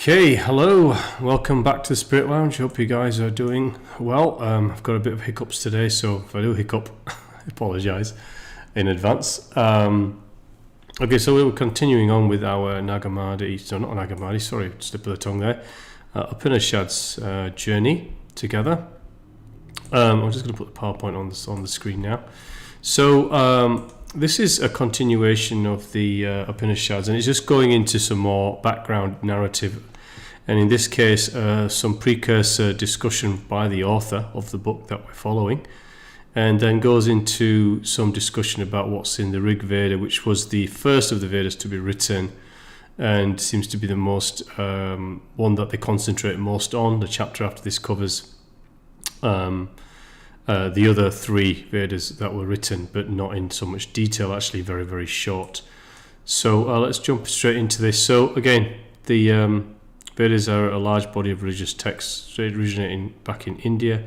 Okay, hello, welcome back to the Spirit Lounge. Hope you guys are doing well. I've got a bit of hiccups today, so if I do hiccup, I apologise in advance. Okay, so we were continuing on with our slip of the tongue there, Upanishads journey together. I'm just going to put the PowerPoint on the screen now. So this is a continuation of the Upanishads, and it's just going into some more background narrative, and in this case some precursor discussion by the author of the book that we're following, and then goes into some discussion about what's in the Rig Veda, which was the first of the Vedas to be written and seems to be the most one that they concentrate most on. The chapter after this covers the other three Vedas that were written, but not in so much detail, actually very, very short. So let's jump straight into this. So again, the Vedas are a large body of religious texts originating back in India,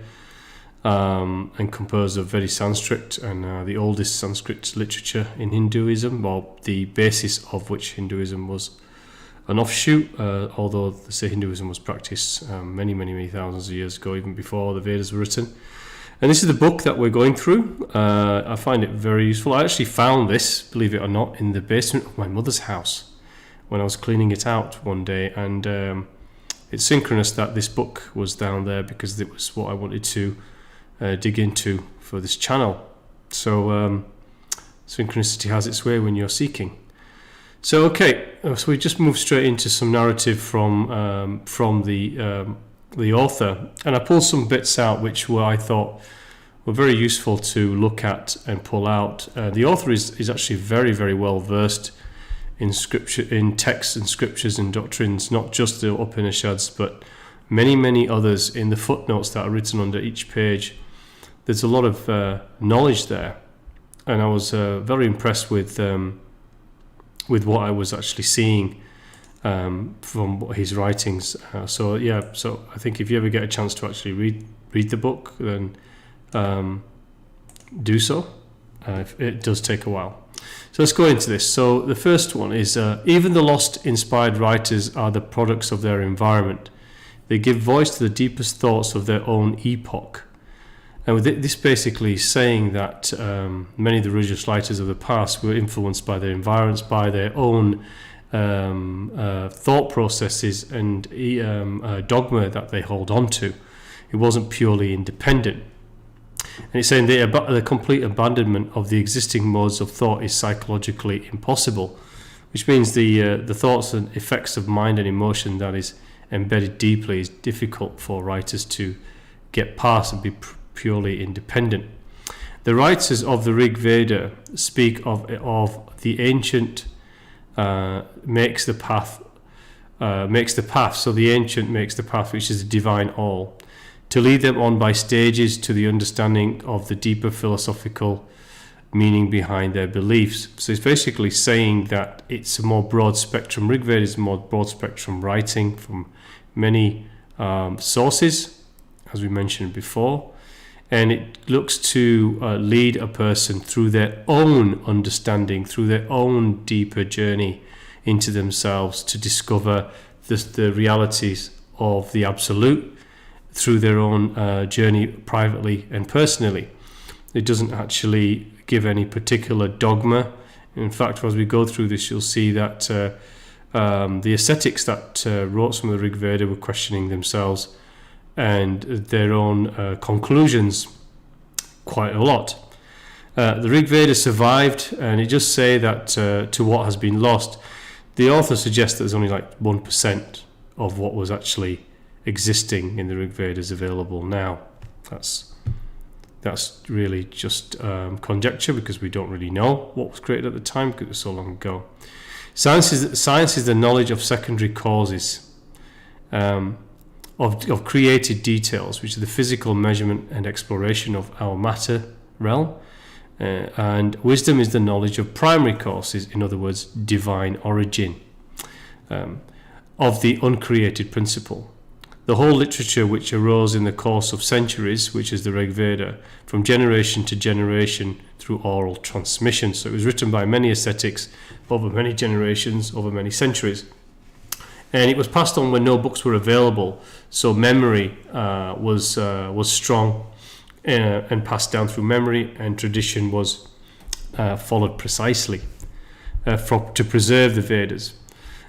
and composed of Vedic Sanskrit, and the oldest Sanskrit literature in Hinduism, or the basis of which Hinduism was an offshoot, although they say Hinduism was practiced many thousands of years ago, even before the Vedas were written. And this is the book that we're going through. I find it very useful. I actually found this, believe it or not, in the basement of my mother's house when I was cleaning it out one day. And it's synchronous that this book was down there because it was what I wanted to dig into for this channel. So synchronicity has its way when you're seeking. So okay, so we just move straight into some narrative from the author, and I pulled some bits out which I thought were very useful to look at and pull out. The author is actually very, very well versed in scripture, in texts and scriptures and doctrines, not just the Upanishads, but many others. In the footnotes that are written under each page, there's a lot of knowledge there, and I was very impressed with what I was actually seeing from his writings. So I think if you ever get a chance to actually read the book, then do so. It does take a while. So let's go into this. So the first one is, even the lost inspired writers are the products of their environment. They give voice to the deepest thoughts of their own epoch. And with this basically saying that many of the religious writers of the past were influenced by their environments, by their own thought processes and dogma that they hold on to. It wasn't purely independent. And it's saying the complete abandonment of the existing modes of thought is psychologically impossible, which means the thoughts and effects of mind and emotion that is embedded deeply is difficult for writers to get past and be purely independent. The writers of the Rig Veda speak of the ancient makes the path. So the ancient makes the path, which is the divine all, to lead them on by stages to the understanding of the deeper philosophical meaning behind their beliefs. So it's basically saying that it's a more broad spectrum. Rig Veda is a more broad spectrum writing from many sources, as we mentioned before, and it looks to lead a person through their own understanding, through their own deeper journey into themselves, to discover the realities of the absolute through their own journey privately and personally. It doesn't actually give any particular dogma. In fact, as we go through this, you'll see that the ascetics that wrote some of the Rig Veda were questioning themselves and their own conclusions quite a lot. The Rig Veda survived, and it just say that to what has been lost. The author suggests that there's only like 1% of what was actually existing in the Rig Veda is available now. That's really just conjecture, because we don't really know what was created at the time because it was so long ago. Science is the knowledge of secondary causes, of created details, which are the physical measurement and exploration of our matter realm. And wisdom is the knowledge of primary causes, in other words, divine origin, of the uncreated principle. The whole literature which arose in the course of centuries, which is the Rig Veda, from generation to generation through oral transmission. So it was written by many ascetics over many generations, over many centuries. and it was passed on when no books were available. So memory was strong and passed down through memory, and tradition was followed precisely to preserve the Vedas.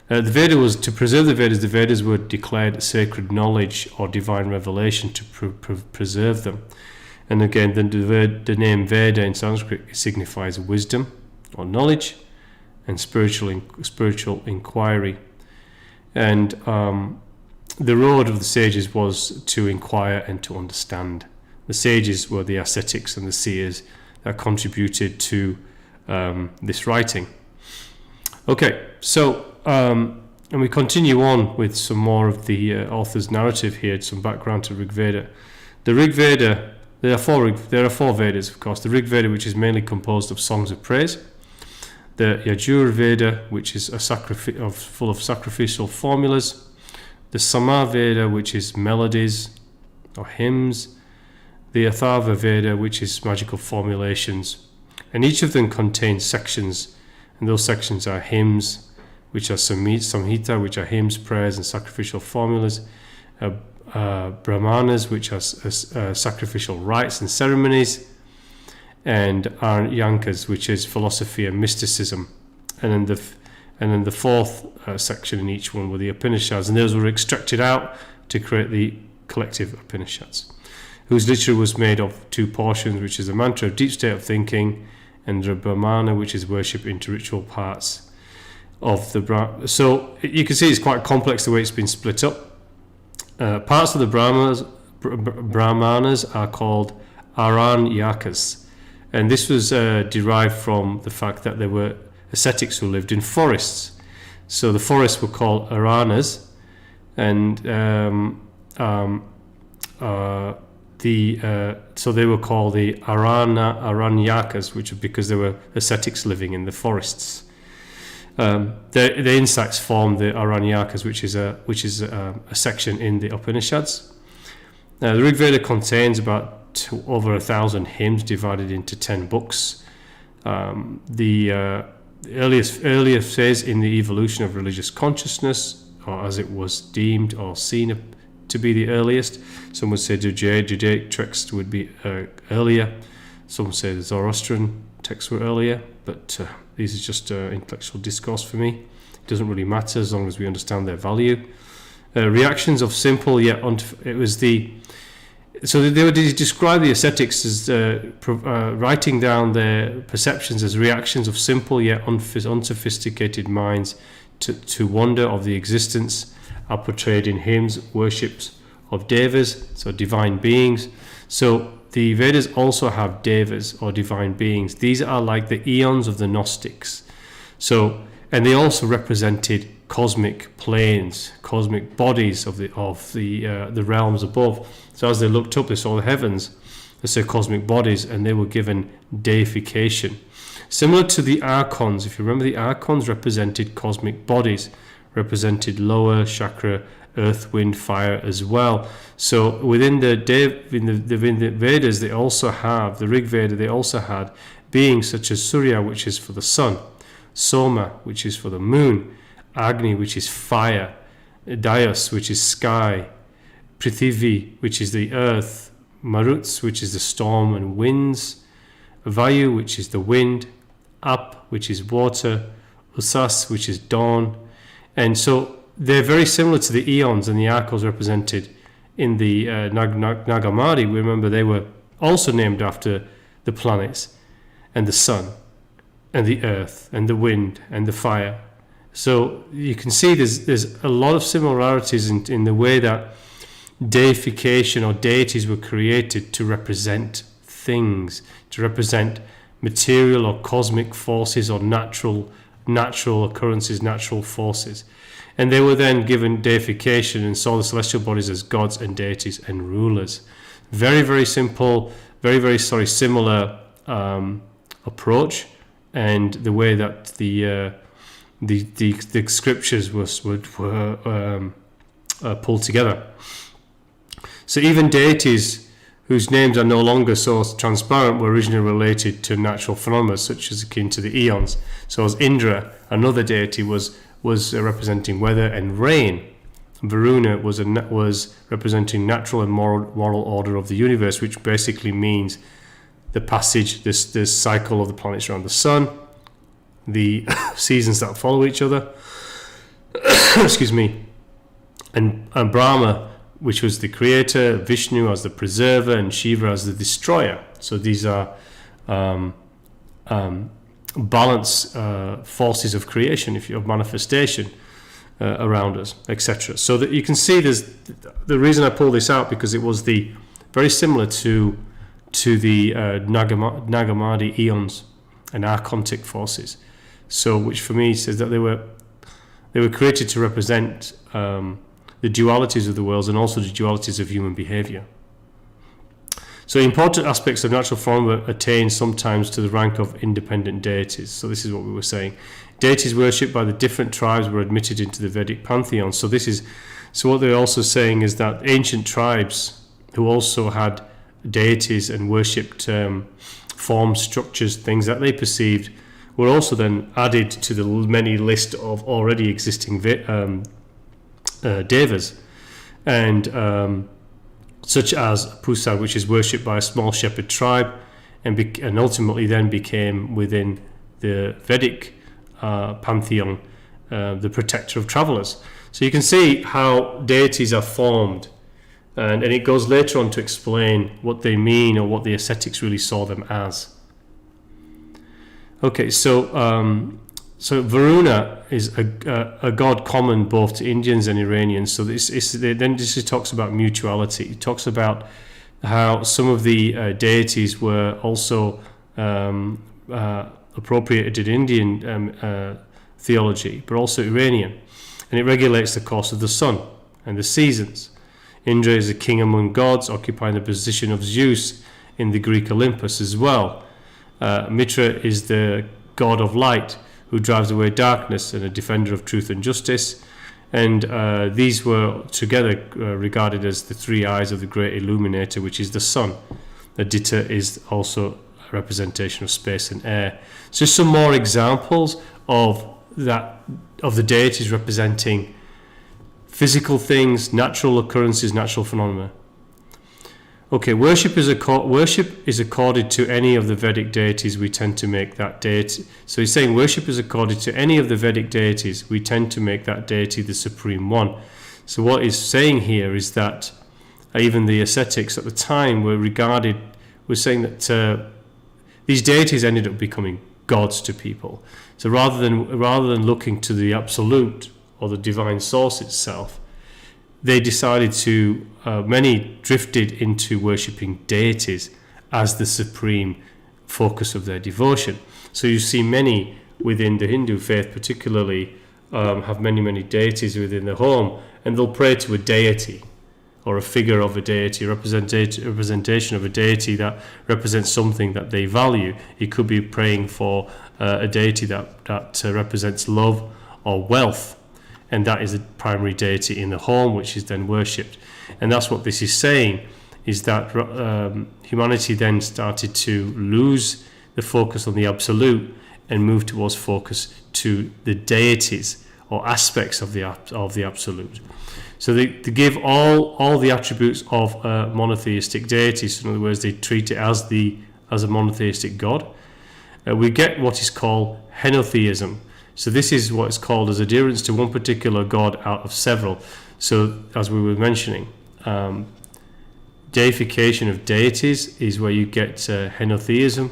To preserve the Vedas were declared sacred knowledge or divine revelation to preserve them. And again, the name Veda in Sanskrit signifies wisdom or knowledge and spiritual inquiry. And the road of the sages was to inquire and to understand. The sages were the ascetics and the seers that contributed to this writing. Okay, so and we continue on with some more of the author's narrative here, some background to Rig Veda. The Rig Veda, there are four Vedas, of course. The Rig Veda, which is mainly composed of songs of praise. The Yajur Veda, which is full of sacrificial formulas. The Sama Veda, which is melodies or hymns. The Atharva Veda, which is magical formulations. And each of them contains sections, and those sections are hymns, which are samhita, which are hymns, prayers, and sacrificial formulas. Brahmanas, which are sacrificial rites and ceremonies. And Aryankas, which is philosophy and mysticism. And then the fourth section in each one were the Upanishads, and those were extracted out to create the collective Upanishads, whose literature was made of two portions, which is the mantra of deep state of thinking, and the Brahmana, which is worship into ritual parts of the Brahmana. So you can see it's quite complex the way it's been split up. Parts of the Brahmanas are called Aranyakas, and this was derived from the fact that there were ascetics who lived in forests. So the forests were called Aranas, and so they were called the Aranyakas, which because there were ascetics living in the forests. The insects form the Aranyakas, which is a section in the Upanishads. The Rig Veda contains about over 1,000 hymns divided into 10 books. The earliest phase in the evolution of religious consciousness, or as it was deemed or seen to be the earliest. Some would say the Judaic texts would be earlier. Some say the Zoroastrian texts were earlier, but these is just intellectual discourse for me. It doesn't really matter as long as we understand their value. Reactions of simple yet so they would describe the ascetics as writing down their perceptions as reactions of simple yet unsophisticated minds to wonder of the existence, are portrayed in hymns, worships of devas, so divine beings. So the Vedas also have devas or divine beings. These are like the eons of the Gnostics. So, and they also represented cosmic planes, cosmic bodies of the realms above. So as they looked up, they saw the heavens, they saw cosmic bodies, and they were given deification. Similar to the archons, if you remember, the archons represented cosmic bodies, represented lower chakra, earth, wind, fire as well. So within the Vedas, they also have, the Rig Veda, they also had beings such as Surya, which is for the sun, Soma, which is for the moon, Agni, which is fire, Dayas, which is sky, Prithivi, which is the earth, Maruts, which is the storm and winds, Vayu, which is the wind, Ap, which is water, Usas, which is dawn. And so they're very similar to the eons and the archons represented in the Nagamadi. We remember they were also named after the planets and the sun and the earth and the wind and the fire. So you can see there's a lot of similarities in the way that deification or deities were created to represent things, to represent material or cosmic forces or natural occurrences, natural forces. And they were then given deification and saw the celestial bodies as gods and deities and rulers. Very, very simple, very similar approach, and the way that the scriptures were pulled together. So even deities whose names are no longer so transparent were originally related to natural phenomena such as akin to the eons. So as Indra, another deity, was was representing weather and rain. Varuna was representing natural and moral order of the universe, which basically means the passage, this cycle of the planets around the sun, the seasons that follow each other. Excuse me. And Brahma, which was the creator, Vishnu as the preserver, and Shiva as the destroyer. So these are balance forces of creation, of manifestation around us, etc. So that you can see, there's the reason I pull this out, because it was very similar to the Nagamadi eons and archontic forces. So, which for me says that they were created to represent the dualities of the worlds and also the dualities of human behavior. So important aspects of natural form were attained sometimes to the rank of independent deities. So this is what we were saying. Deities worshipped by the different tribes were admitted into the Vedic pantheon. So what they're also saying is that ancient tribes who also had deities and worshipped forms, structures, things that they perceived, were also then added to the many list of already existing devas, and such as Pusa, which is worshipped by a small shepherd tribe, and ultimately then became within the Vedic pantheon the protector of travelers. So you can see how deities are formed, and it goes later on to explain what they mean or what the ascetics really saw them as. Okay, so Varuna is a god common both to Indians and Iranians. So this talks about mutuality. It talks about how some of the deities were also appropriated in Indian theology, but also Iranian, and it regulates the course of the sun and the seasons. Indra is a king among gods, occupying the position of Zeus in the Greek Olympus as well. Mitra is the god of light, who drives away darkness and a defender of truth and justice. And these were together regarded as the three eyes of the great illuminator, which is the sun. Aditya is also a representation of space and air. So some more examples of the deities representing physical things, natural occurrences, natural phenomena. Okay, worship is accorded to any of the Vedic deities, we tend to make that deity. So he's saying worship is accorded to any of the Vedic deities, we tend to make that deity the supreme one. So what he's saying here is that even the ascetics at the time were saying that these deities ended up becoming gods to people. So rather than looking to the absolute or the divine source itself, they decided to, many drifted into worshipping deities as the supreme focus of their devotion. So you see many within the Hindu faith particularly have many deities within the home, and they'll pray to a deity or a figure of a deity, a representation of a deity that represents something that they value. It could be praying for a deity that represents love or wealth, and that is the primary deity in the home, which is then worshipped. And that's what this is saying, is that humanity then started to lose the focus on the absolute and move towards focus to the deities or aspects of the absolute. So they give all the attributes of monotheistic deities. So in other words, they treat it as a monotheistic god. We get what is called henotheism. So this is what is called as adherence to one particular god out of several. So as we were mentioning, deification of deities is where you get henotheism,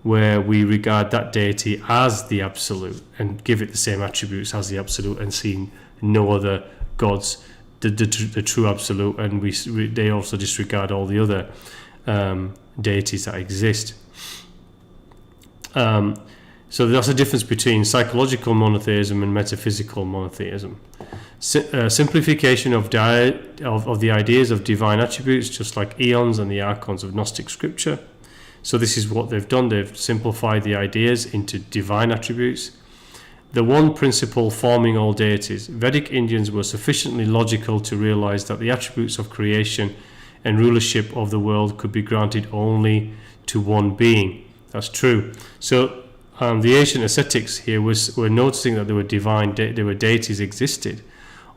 where we regard that deity as the absolute and give it the same attributes as the absolute and see no other gods, the true absolute, and they also disregard all the other deities that exist. So that's a difference between psychological monotheism and metaphysical monotheism. Simplification of the ideas of divine attributes, just like eons and the archons of Gnostic scripture. So this is what they've done. They've simplified the ideas into divine attributes. The one principle forming all deities. Vedic Indians were sufficiently logical to realize that the attributes of creation and rulership of the world could be granted only to one being. That's true. So the ancient ascetics here were noticing that there were there were deities existed,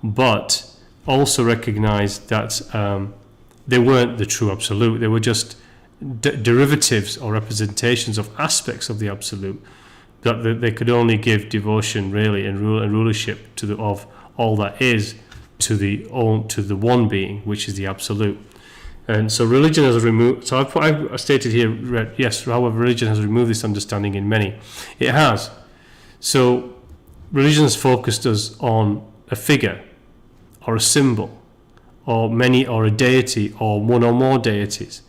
but also recognized that they weren't the true absolute. They were just derivatives or representations of aspects of the absolute, that they could only give devotion really and rulership to of all that is to the one being, which is the absolute. And so religion has removed. So I stated here, yes. However, religion has removed this understanding in many. It has. So religion has focused us on a figure, or a symbol, or a deity, or one or more deities,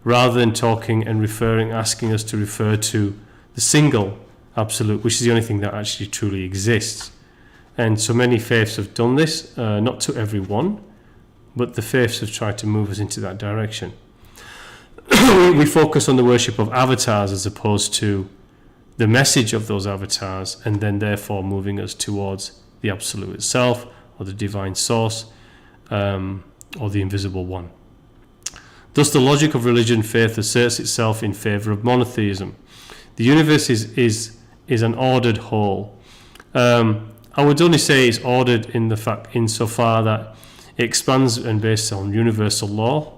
rather than talking and asking us to refer to the single absolute, which is the only thing that actually truly exists. And so many faiths have done this, not to every one, but the faiths have tried to move us into that direction. We focus on the worship of avatars as opposed to the message of those avatars, and then therefore moving us towards the absolute itself, or the divine source, or the invisible one. Thus the logic of religion faith asserts itself in favour of monotheism. The universe is an ordered whole. I would only say it's ordered insofar that it expands and based on universal law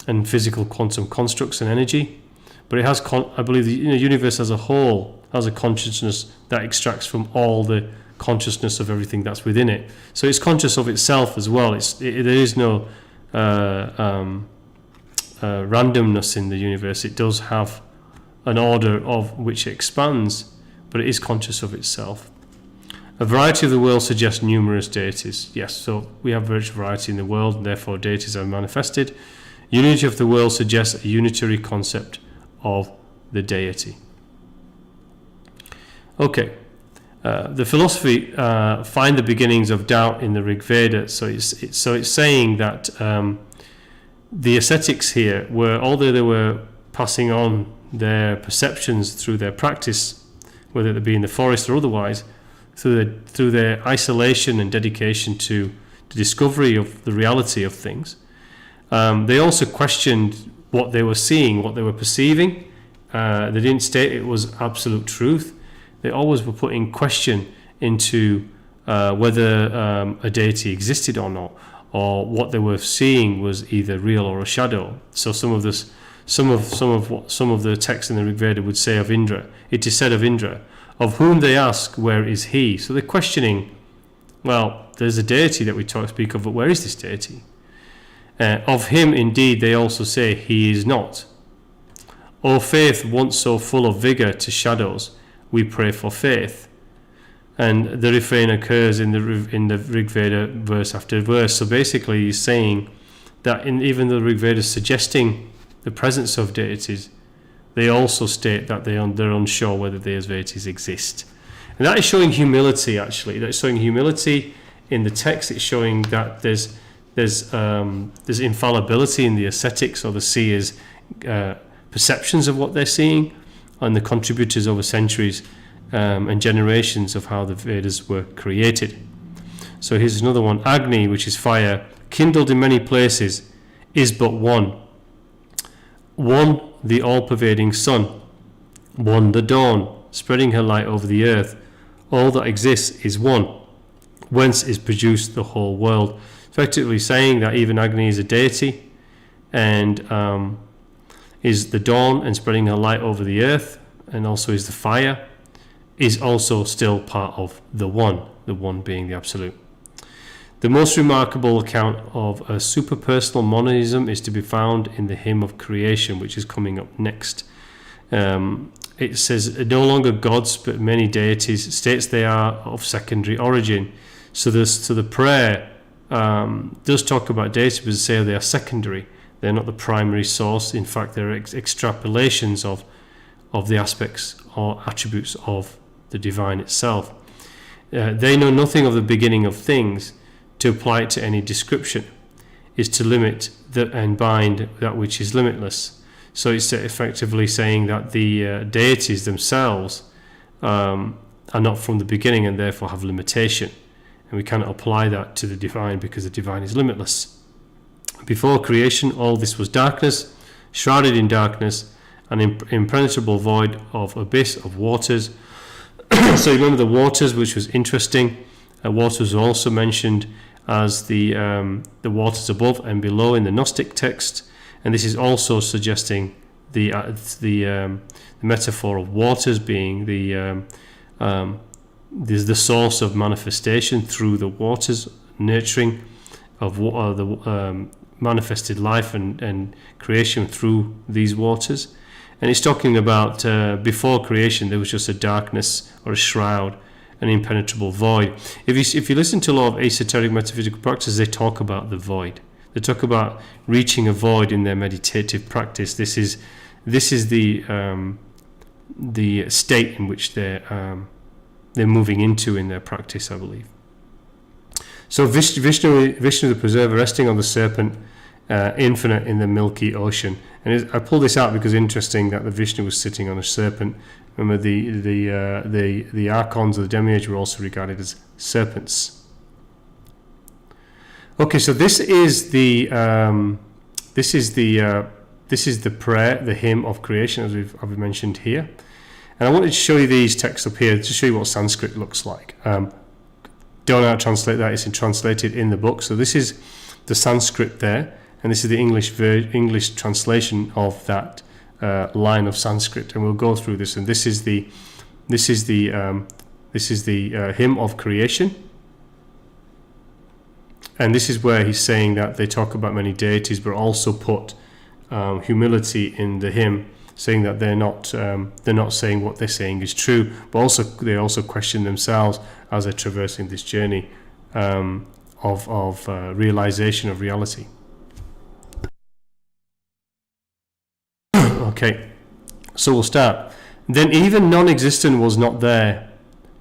and physical quantum constructs and energy, but it has, I believe, the universe as a whole has a consciousness that extracts from all the consciousness of everything that's within it. So it's conscious of itself as well. There is no randomness in the universe. It does have an order of which it expands, but it is conscious of itself. A variety of the world suggests numerous deities. Yes, so we have variety in the world, and therefore deities are manifested. Unity of the world suggests a unitary concept of the deity. Okay, the philosophy find the beginnings of doubt in the Rig Veda. So it's saying that the ascetics here although they were passing on their perceptions through their practice, whether it be in the forest or otherwise, through their isolation and dedication to the discovery of the reality of things, they also questioned what they were seeing, what they were perceiving. They didn't state it was absolute truth. They always were putting question into whether a deity existed or not, or what they were seeing was either real or a shadow. So some of the texts in the Rig Veda would say of Indra, it is said of Indra, of whom they ask, where is he? So they're questioning, well, there's a deity that we speak of, but where is this deity? Of him, indeed, they also say, he is not. O faith, once so full of vigour to shadows, we pray for faith. And the refrain occurs in the Rig Veda verse after verse. So basically he's saying that even the Rig Veda is suggesting the presence of deities, they also state that they're unsure whether those deities exist. And that is showing humility, actually. That's showing humility in the text. It's showing that there's infallibility in the ascetics or the seers' perceptions of what they're seeing, and the contributors over centuries and generations of how the Vedas were created. So here's another one. Agni, which is fire, kindled in many places, is but one. One, the all-pervading sun. One, the dawn, spreading her light over the earth. All that exists is one, whence is produced the whole world. Effectively saying that even Agni is a deity, and is the dawn and spreading her light over the earth, and also is the fire, is also still part of the one being the absolute. The most remarkable account of a superpersonal monism is to be found in the hymn of creation, which is coming up next. It says, no longer gods but many deities, states they are of secondary origin. So the prayer does talk about deities, but say they are secondary. They're not the primary source. In fact, they're extrapolations of the aspects or attributes of the divine itself. They know nothing of the beginning of things. To apply it to any description is to limit and bind that which is limitless. So it's effectively saying that the deities themselves are not from the beginning and therefore have limitation. And we cannot apply that to the divine because the divine is limitless. Before creation, all this was darkness, shrouded in darkness, an impenetrable void of abyss of waters. So you remember the waters, which was interesting. Waters were also mentioned as the waters above and below in the Gnostic text, and this is also suggesting the metaphor of waters being the source of manifestation through the waters, nurturing of the manifested life and creation through these waters. And it's talking about before creation there was just a darkness or a shroud, an impenetrable void. If you listen to a lot of esoteric metaphysical practices, they talk about the void. They talk about reaching a void in their meditative practice. This is the state in which they're moving into in their practice, I believe. So Vishnu the preserver, resting on the serpent, infinite in the milky ocean. And I pull this out because it's interesting that the Vishnu was sitting on a serpent. Remember, the archons of the demiurge were also regarded as serpents. Okay, so this is the prayer, the hymn of creation, as I've mentioned here. And I wanted to show you these texts up here to show you what Sanskrit looks like. Don't know how to translate that; it's translated in the book. So this is the Sanskrit there, and this is the English translation of that line of Sanskrit, and we'll go through this. And this is the hymn of creation, and this is where he's saying that they talk about many deities, but also put humility in the hymn, saying that they're not saying what they're saying is true, but also they also question themselves as they're traversing this journey of realization of reality. Okay, so we'll start. Then even non-existent was not there,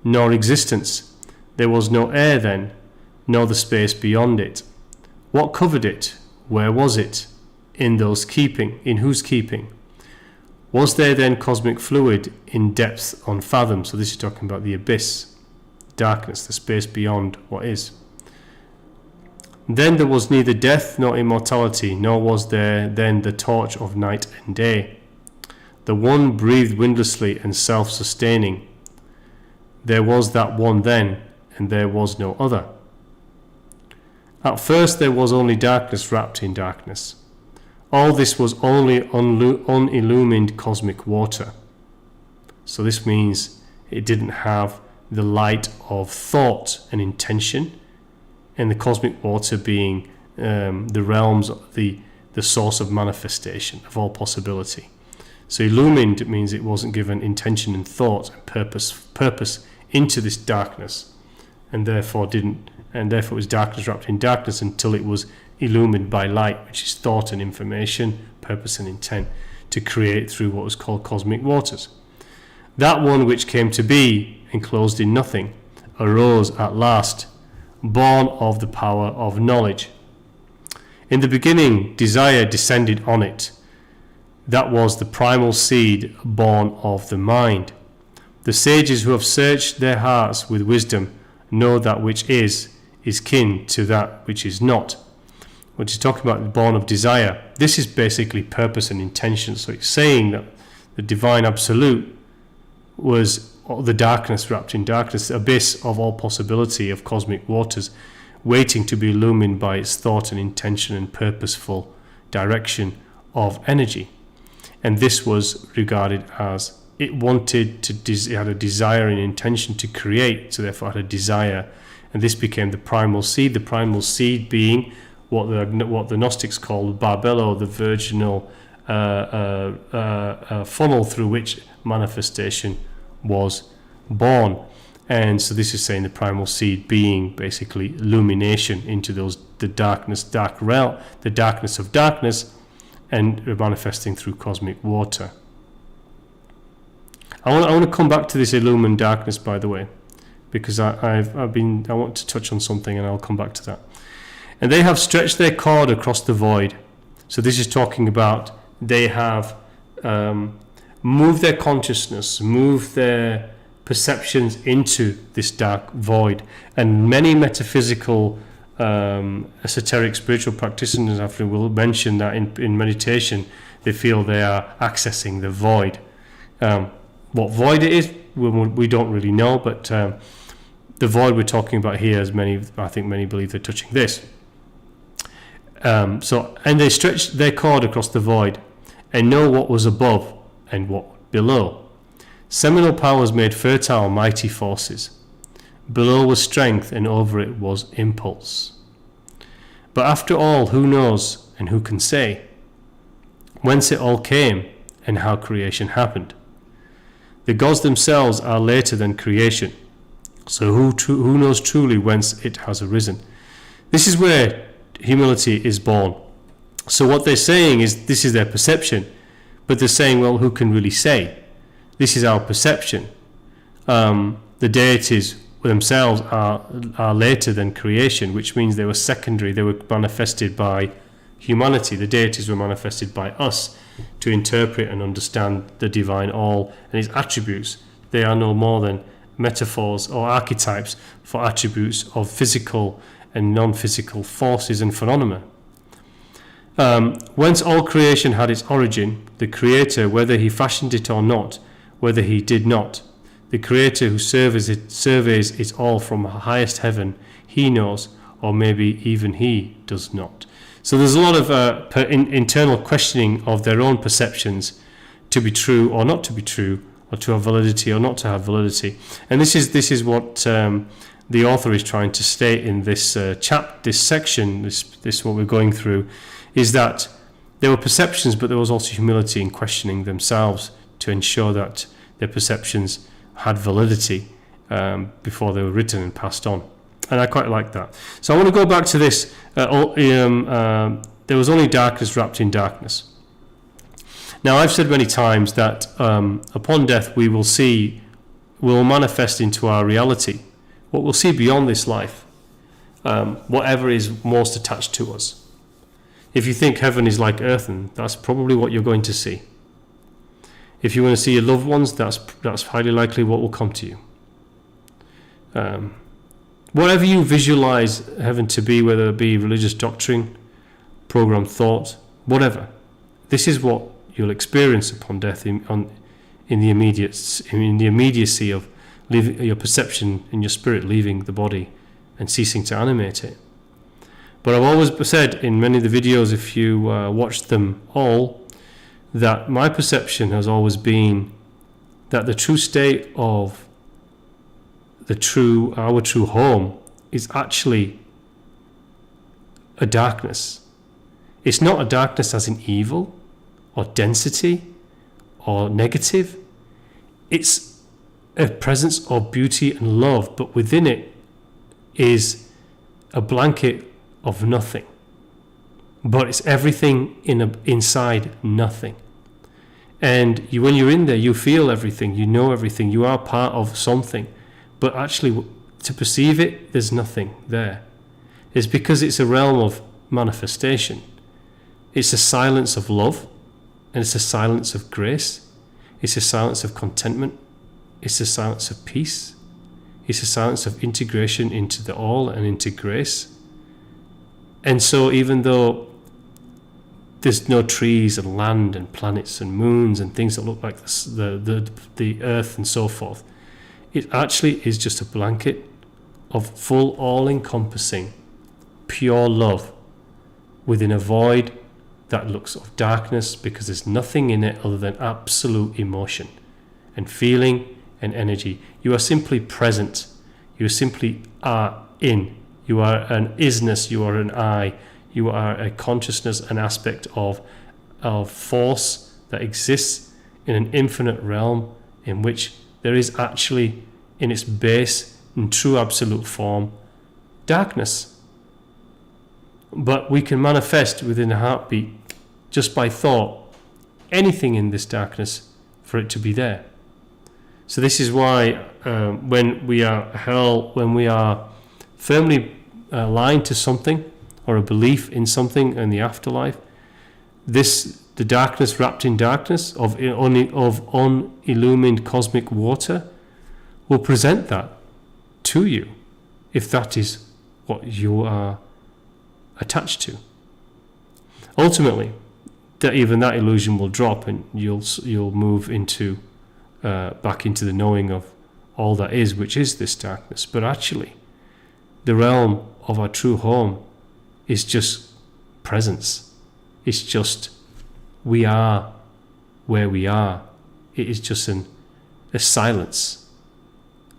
nor existence. There was no air then, nor the space beyond it. What covered it? Where was it? In those keeping? In whose keeping? Was there then cosmic fluid in depth unfathomed? So this is talking about the abyss, darkness, the space beyond what is. Then there was neither death nor immortality, nor was there then the torch of night and day. The one breathed windlessly and self-sustaining. There was that one then, and there was no other. At first there was only darkness wrapped in darkness. All this was only unillumined cosmic water. So this means it didn't have the light of thought and intention, and the cosmic water being the realms, the source of manifestation of all possibility. So illumined means it wasn't given intention and thought and purpose into this darkness, and therefore it was darkness wrapped in darkness until it was illumined by light, which is thought and information, purpose and intent, to create through what was called cosmic waters. That one which came to be, enclosed in nothing, arose at last, born of the power of knowledge. In the beginning, desire descended on it. That was the primal seed born of the mind. The sages who have searched their hearts with wisdom know that which is kin to that which is not. What he's talking about, born of desire, this is basically purpose and intention. So it's saying that the divine absolute was the darkness wrapped in darkness, the abyss of all possibility of cosmic waters, waiting to be illumined by its thought and intention and purposeful direction of energy. And this was regarded as it had a desire and intention to create, so therefore had a desire, and this became the primal seed being what the Gnostics called Barbello, the virginal funnel through which manifestation was born. And so this is saying the primal seed being basically illumination into the darkness of darkness, and manifesting through cosmic water. I want to come back to this illumined darkness, by the way, because I want to touch on something, and I'll come back to that. And they have stretched their cord across the void. So this is talking about they have moved their consciousness, moved their perceptions into this dark void. And many metaphysical, esoteric spiritual practitioners will mention that in meditation, they feel they are accessing the void. What void it is, we don't really know, but the void we're talking about here, as I think many believe they're touching this. And they stretch their cord across the void and know what was above and what below. Seminal powers made fertile mighty forces. Below was strength, and over it was impulse. But after all, who knows and who can say whence it all came and how creation happened? The gods themselves are later than creation, so who knows truly whence it has arisen? This is where humility is born. So what they're saying is, this is their perception, but they're saying, well, who can really say? This is our perception. The deities themselves are later than creation, which means they were secondary. They were manifested by humanity. The deities were manifested by us to interpret and understand the divine all and its attributes. They are no more than metaphors or archetypes for attributes of physical and non-physical forces and phenomena. Whence all creation had its origin, the Creator, whether he fashioned it or not, whether he did not, the Creator who surveys it all from highest heaven, he knows, or maybe even he does not. So there's a lot of internal questioning of their own perceptions to be true or not to be true, or to have validity or not to have validity. And this is what the author is trying to state in this this section, this what we're going through, is that there were perceptions, but there was also humility in questioning themselves to ensure that their perceptions had validity before they were written and passed on. And I quite like that. So I want to go back to this. There was only darkness wrapped in darkness. Now, I've said many times that upon death we will manifest into our reality what we'll see beyond this life, whatever is most attached to us. If you think heaven is like earthen, that's probably what you're going to see. If you want to see your loved ones, that's highly likely what will come to you. Whatever you visualize heaven to be, whether it be religious doctrine, programmed thought, whatever, this is what you'll experience upon death in the immediacy of leaving your perception and your spirit leaving the body and ceasing to animate it. But I've always said in many of the videos, if you watch them all, that my perception has always been that the true state of our true home is actually a darkness. It's not a darkness as in evil or density or negative. It's a presence of beauty and love, but within it is a blanket of nothing. But it's everything inside nothing. And when you're in there, you feel everything, you know everything, you are part of something. But actually, to perceive it, there's nothing there. It's because it's a realm of manifestation. It's a silence of love, and it's a silence of grace. It's a silence of contentment. It's a silence of peace. It's a silence of integration into the all and into grace. And so even though there's no trees and land and planets and moons and things that look like the earth and so forth, it actually is just a blanket of full, all-encompassing, pure love within a void that looks of darkness, because there's nothing in it other than absolute emotion and feeling and energy. You are simply present. You simply are in. You are an isness. You are an I. You are a consciousness, an aspect of force that exists in an infinite realm in which there is actually, in its base, in true absolute form, darkness. But we can manifest within a heartbeat, just by thought, anything in this darkness for it to be there. So this is why when we are firmly aligned to something, or a belief in something in the afterlife, the darkness wrapped in darkness of unillumined cosmic water will present that to you, if that is what you are attached to. Ultimately, that even that illusion will drop, and you'll move into back into the knowing of all that is, which is this darkness. But actually, the realm of our true home is just presence. It's just we are where we are. It is just a silence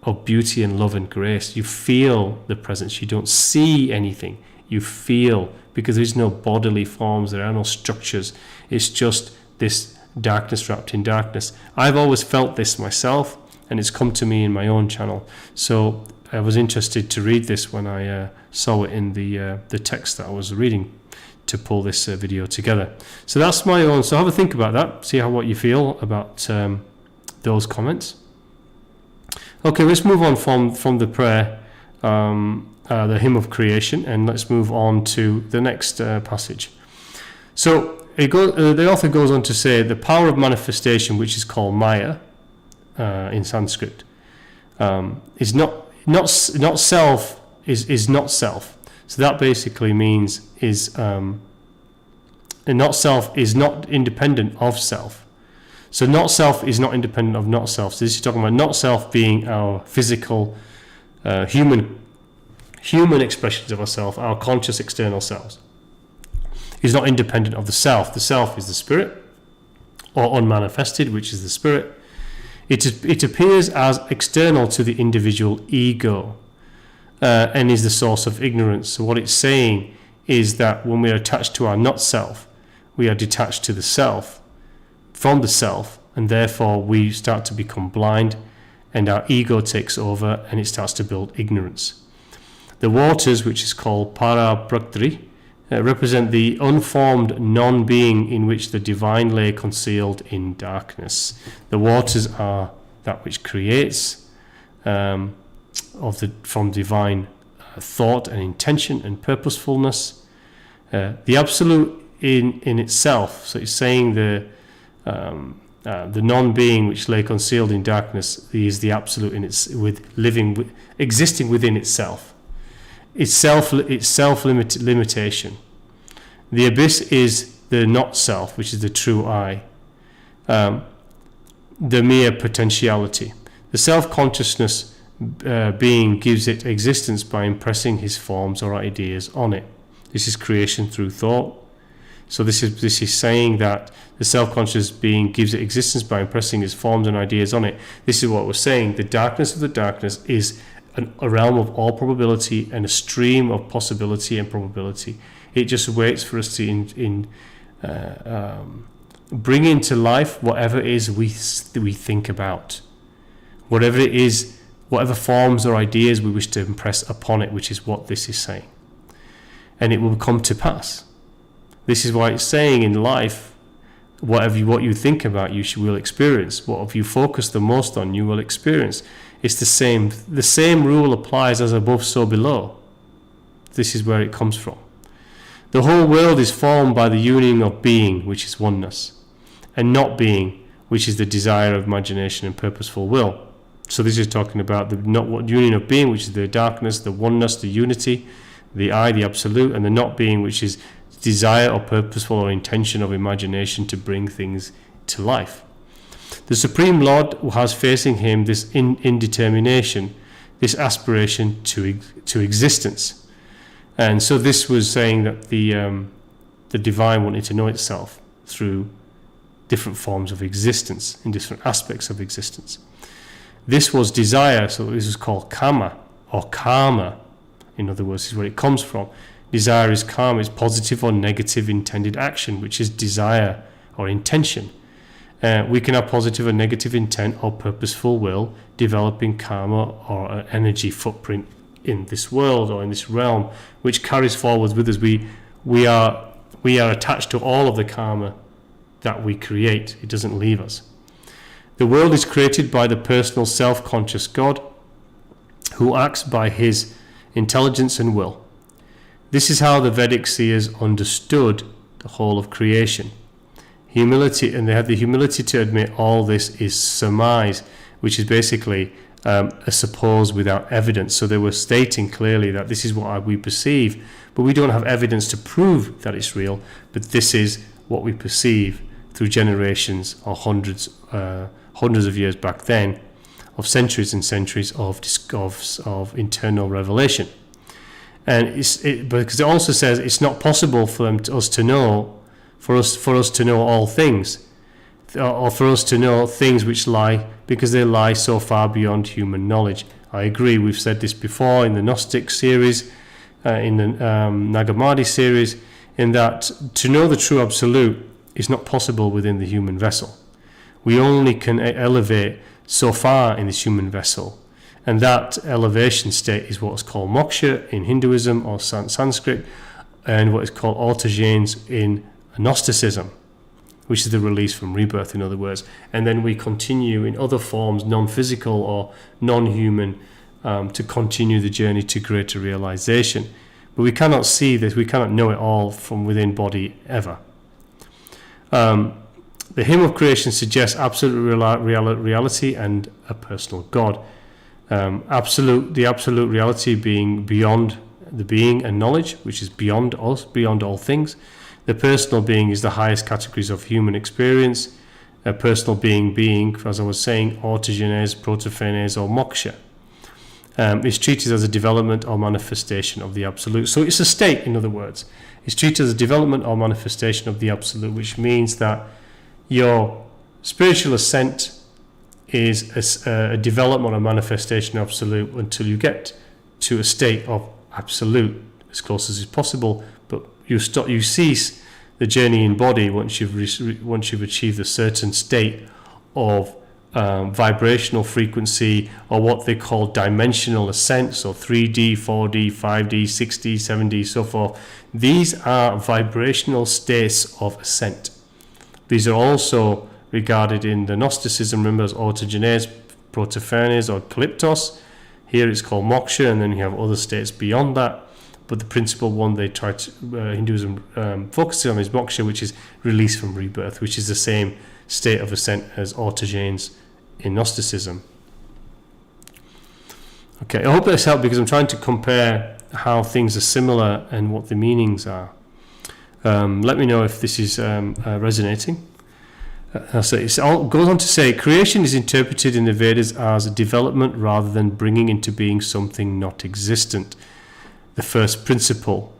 of beauty and love and grace. You feel the presence. You don't see anything. You feel, because there's no bodily forms, there are no structures. It's just this darkness wrapped in darkness. I've always felt this myself, and it's come to me in my own channel. So I was interested to read this when I saw it in the text that I was reading to pull this video together. So that's my own. So have a think about that. See what you feel about those comments. Okay, let's move on from the prayer, the hymn of creation, and let's move on to the next passage. So the author goes on to say the power of manifestation, which is called Maya in Sanskrit, is not self. Is not self. So that basically means not self is not independent of self. So not self is not independent of not self. So this is talking about not self being our physical, human expressions of ourself, our conscious external selves. Is not independent of the self. The self is the spirit, or unmanifested, which is the spirit. It appears as external to the individual ego, and is the source of ignorance. So what it's saying is that when we are attached to our not self, we are detached to the self, from the self, and therefore we start to become blind, and our ego takes over, and it starts to build ignorance. The waters, which is called Parapraktri, represent the unformed non-being in which the divine lay concealed in darkness. The waters are that which creates from divine thought and intention and purposefulness. The absolute in itself. So it's saying the non-being which lay concealed in darkness is the absolute in its existing within itself. It's self-limitation. The abyss is the not self, which is the true I, the mere potentiality. The self-consciousness being gives it existence by impressing his forms or ideas on it. This is creation through thought. So this is saying that the self-conscious being gives it existence by impressing his forms and ideas on it. This is what we're saying. The darkness of the darkness is a realm of all probability and a stream of possibility and probability. It just waits for us to bring into life whatever it is we think about, whatever it is, whatever forms or ideas we wish to impress upon it, which is what this is saying, and it will come to pass. This is why it's saying in life, what you think about, you will experience. What you focus the most on, you will experience. It's the same. The same rule applies as above, so below. This is where it comes from. The whole world is formed by the union of being, which is oneness, and not being, which is the desire of imagination and purposeful will. So this is talking about the union of being, which is the darkness, the oneness, the unity, the I, the absolute, and the not being, which is desire or purposeful or intention of imagination to bring things to life. The Supreme Lord has facing him this indetermination, this aspiration to existence. And so this was saying that the divine wanted to know itself through different forms of existence, in different aspects of existence. This was desire, so this is called kama, or karma. In other words, this is where it comes from. Desire is karma, it's positive or negative intended action, which is desire or intention. We can have positive or negative intent or purposeful will, developing karma or an energy footprint in this world or in this realm, which carries forward with us. We are attached to all of the karma that we create. It doesn't leave us. The world is created by the personal self-conscious God, who acts by his intelligence and will. This is how the Vedic seers understood the whole of creation. Humility, and they had the humility to admit all this is surmise, which is basically a suppose without evidence. So they were stating clearly that this is what we perceive, but we don't have evidence to prove that it's real, but this is what we perceive through generations or hundreds of years back then, of centuries and centuries of internal revelation. And because it also says it's not possible for us to know all things, or for us to know things which lie, because they lie so far beyond human knowledge. I agree. We've said this before in the Gnostic series, in the Nagamadi series, in that to know the true absolute is not possible within the human vessel. We only can elevate so far in this human vessel, and that elevation state is what's called moksha in Hinduism or Sanskrit, and what is called originating in Gnosticism, which is the release from rebirth, in other words. And then we continue in other forms, non-physical or non-human, to continue the journey to greater realization. But we cannot see this, we cannot know it all from within body ever. The hymn of creation suggests absolute reality and a personal God. The absolute reality being beyond the being and knowledge, which is beyond us, beyond all things. The personal being is the highest categories of human experience. A personal being, as I was saying, originating, protophanes, or moksha, is treated as a development or manifestation of the absolute. So it's a state, in other words. It's treated as a development or manifestation of the absolute, which means that your spiritual ascent is a development or manifestation of absolute until you get to a state of absolute as close as is possible, but you cease the journey in body once you've achieved a certain state of vibrational frequency, or what they call dimensional ascent, so 3D, 4D, 5D, 6D, 7D, so forth. These are vibrational states of ascent. These are also regarded in the Gnosticism, remember, as originating, protophanes, or kalyptos. Here it's called moksha, and then you have other states beyond that. But the principal one they try to Hinduism focuses on is moksha, which is release from rebirth, which is the same state of ascent as originating in Gnosticism. Okay, I hope that's helped, because I'm trying to compare how things are similar and what the meanings are. Let me know if this is resonating. So it goes on to say, creation is interpreted in the Vedas as a development rather than bringing into being something not existent. The first principle,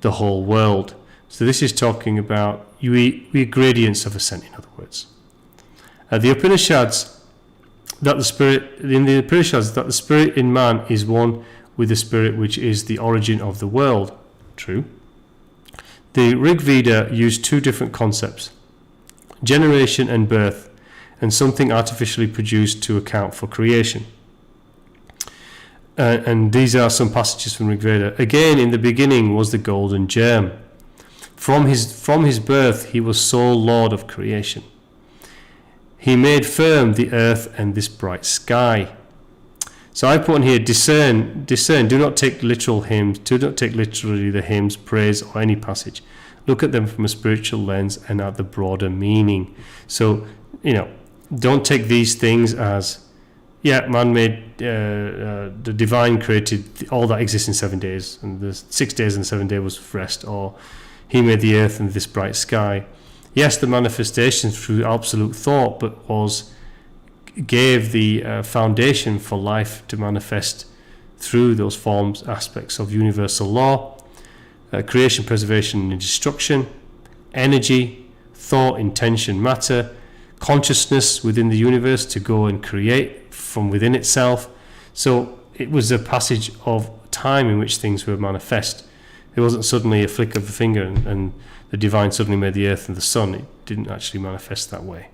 the whole world. So this is talking about we gradients of ascent, in other words. The Upanishads that the spirit in man is one with the spirit which is the origin of the world. True. The Rig Veda used two different concepts: generation and birth, and something artificially produced to account for creation. And these are some passages from Rig Veda. Again, in the beginning was the golden germ. From his birth, he was sole lord of creation. He made firm the earth and this bright sky. So I put on here, discern. Do not take literal hymns. Do not take literally the hymns, praise, or any passage. Look at them from a spiritual lens and at the broader meaning. So, don't take these things as, man made, the divine created all that exists in 7 days, and the 6 days and the 7th day was rest, or he made the earth and this bright sky. Yes, the manifestation through absolute thought, but gave the foundation for life to manifest through those forms, aspects of universal law, creation, preservation, and destruction, energy, thought, intention, matter, consciousness within the universe to go and create from within itself. So it was a passage of time in which things were manifest. It wasn't suddenly a flick of a finger and the divine suddenly made the earth and the sun. It didn't actually manifest that way.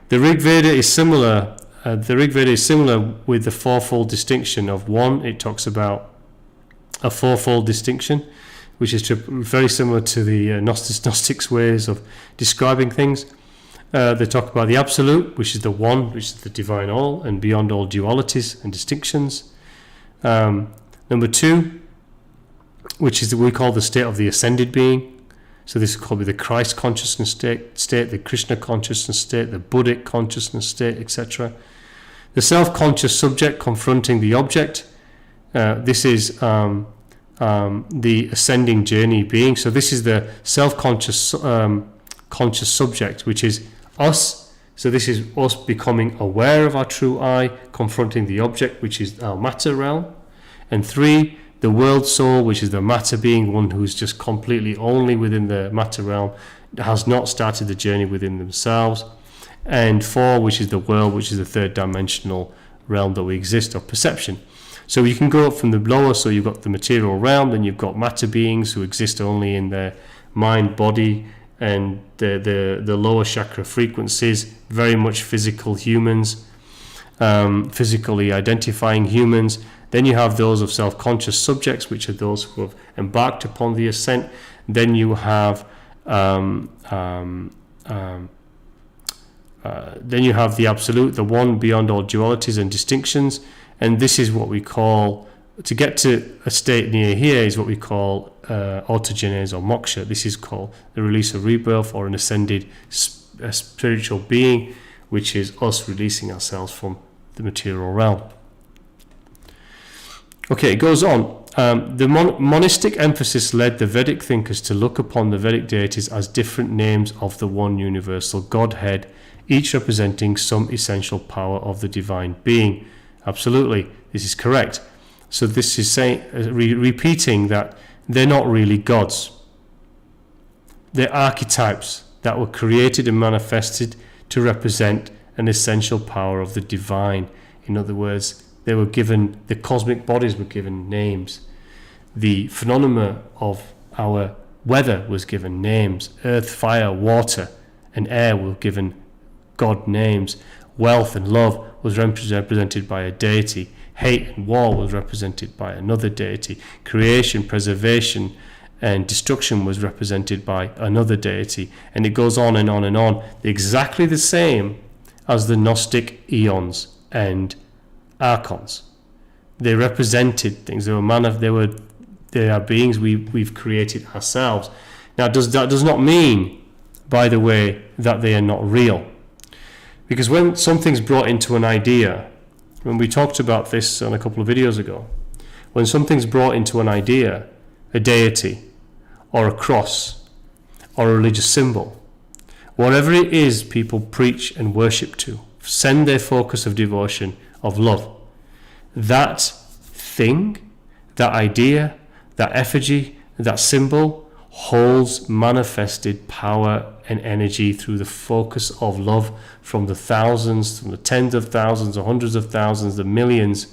The Rig Veda is similar. With the fourfold distinction of one. It talks about a fourfold distinction, which is very similar to the Gnostics' ways of describing things. They talk about the absolute, which is the one, which is the divine all, and beyond all dualities and distinctions. Number two, which is what we call the state of the ascended being. So this could be the Christ consciousness state, the Krishna consciousness state, the Buddhic consciousness state, etc. The self-conscious subject confronting the object. This is, the ascending journey being. So this is the self-conscious conscious subject, which is us. So this is us becoming aware of our true I, confronting the object, which is our matter realm. And 3, the world soul, which is the matter being, one who's just completely only within the matter realm, has not started the journey within themselves. And 4, which is the world, which is the third dimensional realm that we exist of perception. So you can go up from the lower, so you've got the material realm, then you've got matter beings who exist only in their mind, body, and the lower chakra frequencies, very much physical humans, physically identifying humans. Then you have those of self-conscious subjects, which are those who have embarked upon the ascent. Then you have the absolute, the one beyond all dualities and distinctions. And this is what we call, to get to a state near here, is what we call autogenes or moksha. This is called the release of rebirth, or an ascended spiritual being, which is us releasing ourselves from the material realm. Okay, it goes on. The monistic emphasis led the Vedic thinkers to look upon the Vedic deities as different names of the one universal Godhead, each representing some essential power of the divine being. Absolutely, this is correct. So this is saying, repeating that they're not really gods. They're archetypes that were created and manifested to represent an essential power of the divine. In other words, they were given, the cosmic bodies were given names. The phenomena of our weather was given names. Earth, fire, water, and air were given God names. Wealth and love was represented by a deity. Hate and war was represented by another deity. Creation, preservation, and destruction was represented by another deity. And it goes on and on and on. Exactly the same as the Gnostic eons and archons. They represented things. They are beings we've created ourselves. Now, that does not mean, by the way, that they are not real. Because when something's brought into an idea, when we talked about this on a couple of videos ago, when something's brought into an idea, a deity, or a cross, or a religious symbol, whatever it is people preach and worship to, send their focus of devotion, of love, that thing, that idea, that effigy, that symbol holds manifested power and energy through the focus of love from the thousands, from the tens of thousands, or hundreds of thousands, the millions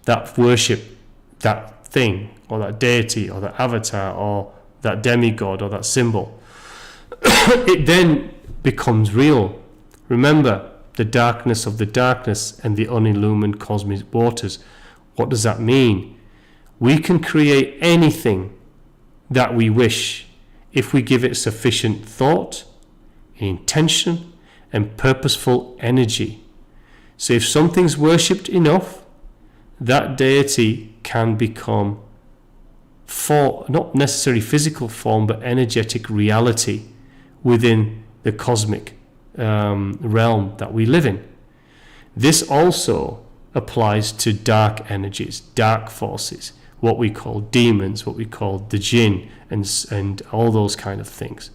that worship that thing, or that deity, or that avatar, or that demigod, or that symbol. It then becomes real. Remember the darkness of the darkness and the unillumined cosmic waters. What does that mean? We can create anything that we wish if we give it sufficient thought, intention, and purposeful energy. So if something's worshipped enough, that deity can become, not necessarily physical form, but energetic reality within the cosmic realm that we live in. This also applies to dark energies, dark forces, what we call demons, what we call the jinn, and all those kind of things.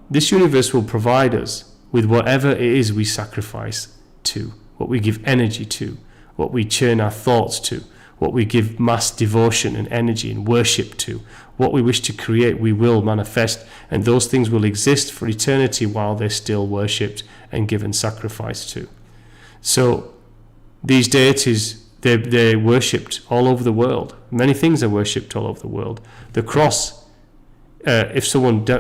This universe will provide us with whatever it is we sacrifice to, what we give energy to, what we turn our thoughts to, what we give mass devotion and energy and worship to. What we wish to create, we will manifest, and those things will exist for eternity while they're still worshipped and given sacrifice to. So these deities, they're worshipped all over the world. Many things are worshipped all over the world. The cross, if someone does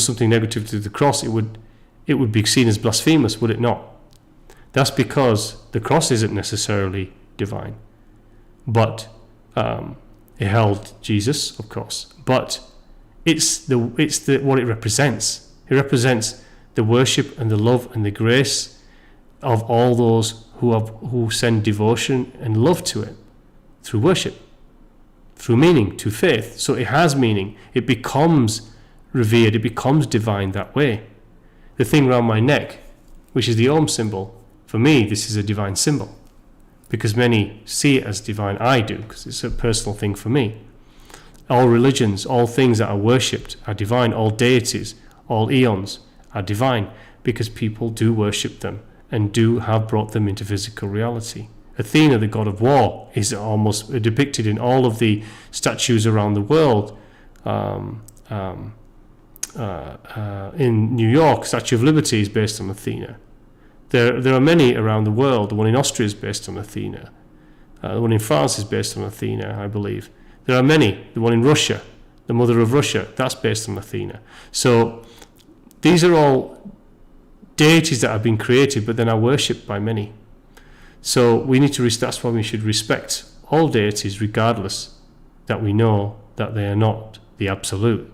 something negative to the cross, it would be seen as blasphemous, would it not? That's because the cross isn't necessarily divine, but it held Jesus, of course. But it's what it represents. It represents the worship and the love and the grace of all those who send devotion and love to it through worship, through meaning, to faith. So it has meaning. It becomes revered. It becomes divine that way. The thing around my neck, which is the Om symbol, for me, this is a divine symbol. because many see it as divine. I do, because it's a personal thing for me. All religions, all things that are worshipped are divine. All deities, all eons are divine, because people do worship them and do have brought them into physical reality. Athena, the god of war, is almost depicted in all of the statues around the world. In New York, Statue of Liberty is based on Athena. There are many around the world. The one in Austria is based on Athena. The one in France is based on Athena, I believe. There are many. The one in Russia, the mother of Russia, that's based on Athena. So these are all deities that have been created, but then are worshipped by many. So we need to, that's why we should respect all deities, regardless that we know that they are not the absolute.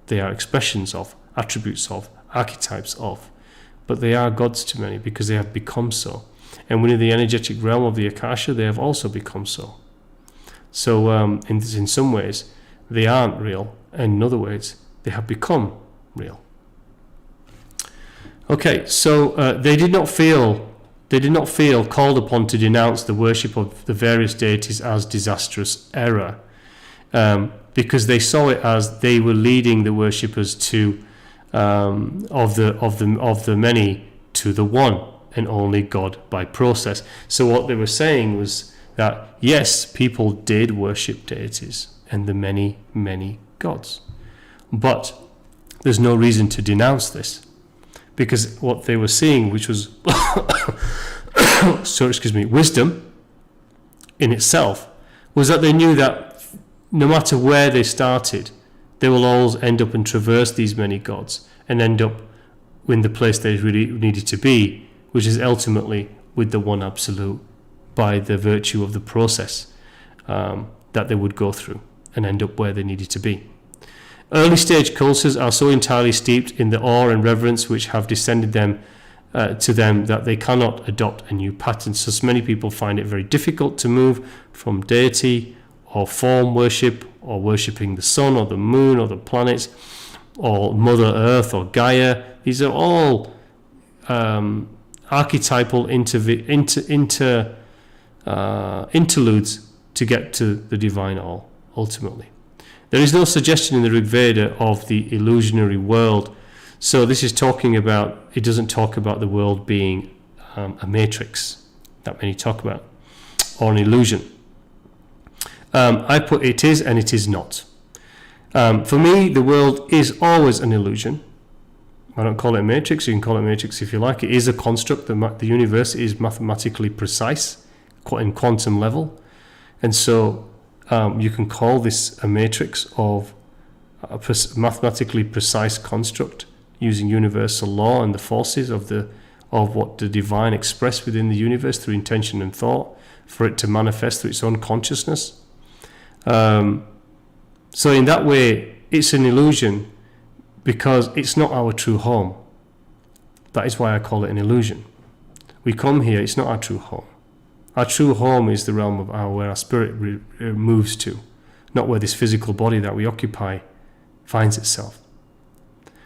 They are expressions of, attributes of, archetypes of, but they are gods to many because they have become so. And within the energetic realm of the Akasha, they have also become so. So in some ways, they aren't real, and in other ways, they have become real. Okay, so they did not feel called upon to denounce the worship of the various deities as disastrous error, because they saw it as they were leading the worshippers to of the many to the one and only God by process. So what they were saying was that yes, people did worship deities and the many, many gods, but there's no reason to denounce this, because what they were seeing, which was wisdom in itself, was that they knew that no matter where they started, they will always end up and traverse these many gods and end up in the place they really needed to be, which is ultimately with the one absolute, by the virtue of the process that they would go through and end up where they needed to be. Early stage cultures are so entirely steeped in the awe and reverence which have descended to them that they cannot adopt a new pattern. So many people find it very difficult to move from deity or form worship, or worshipping the sun or the moon or the planets or Mother Earth or Gaia. These are all archetypal interludes to get to the divine all, ultimately. There is no suggestion in the Rig Veda of the illusionary world. So this is talking about, it doesn't talk about the world being a matrix that many talk about, or an illusion. I put it is and it is not. For me, the world is always an illusion. I don't call it a matrix. You can call it a matrix if you like. It is a construct. The universe is mathematically precise in quantum level. And so you can call this a matrix of a mathematically precise construct using universal law and the forces of what the divine expressed within the universe through intention and thought, for it to manifest through its own consciousness. So in that way, it's an illusion because it's not our true home. That is why I call it an illusion. We come here, it's not our true home. Our true home is the realm of where our spirit moves to, not where this physical body that we occupy finds itself.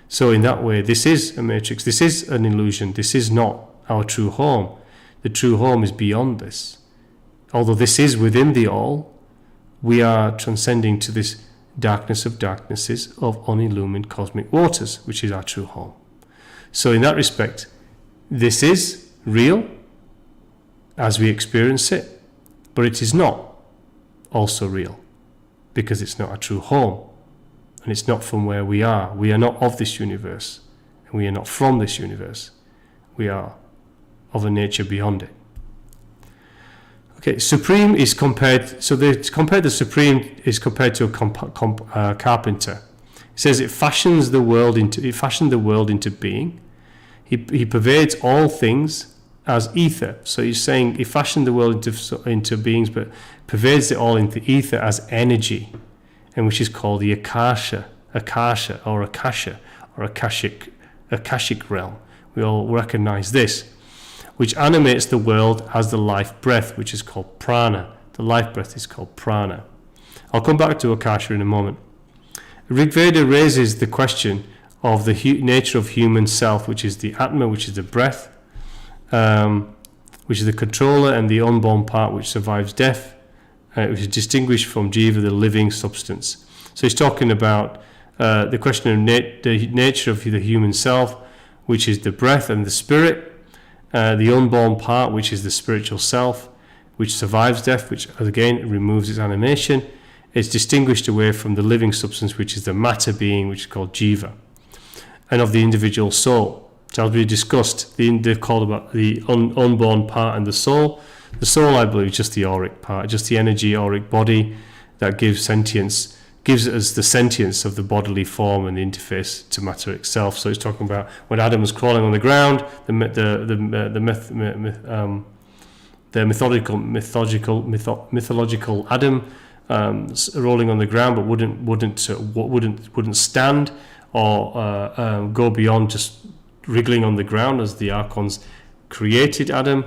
So in that way, this is a matrix, this is an illusion, this is not our true home. The true home is beyond this. Although this is within the all, we are transcending to this darkness of darknesses of unillumined cosmic waters, which is our true home. So in that respect, this is real as we experience it, but it is not also real because it's not our true home and it's not from where we are. We are not of this universe and we are not from this universe. We are of a nature beyond it. Okay, supreme is compared, so the supreme is compared to a carpenter. It says it fashioned the world into being. He pervades all things as ether. So he's saying he fashioned the world into beings, but pervades it all into ether as energy, and which is called the Akasha or Akashic realm. We all recognize this, which animates the world as the life breath, which is called prana. The life breath is called prana. I'll come back to Akasha in a moment. Rig Veda raises the question of the nature of human self, which is the Atma, which is the breath, which is the controller, and the unborn part which survives death, which is distinguished from jiva, the living substance. So he's talking about the question of the nature of the human self, which is the breath and the spirit, the unborn part, which is the spiritual self, which survives death, which again removes its animation. It's distinguished away from the living substance, which is the matter being, which is called jiva, and of the individual soul. So as we discussed, they've called about the unborn part and the soul. The soul, I believe, is just the auric part, just the energy auric body that gives sentience, gives us the sentience of the bodily form and the interface to matter itself. So it's talking about when Adam was crawling on the ground, the mythological Adam rolling on the ground, but wouldn't stand or go beyond just wriggling on the ground as the archons created Adam.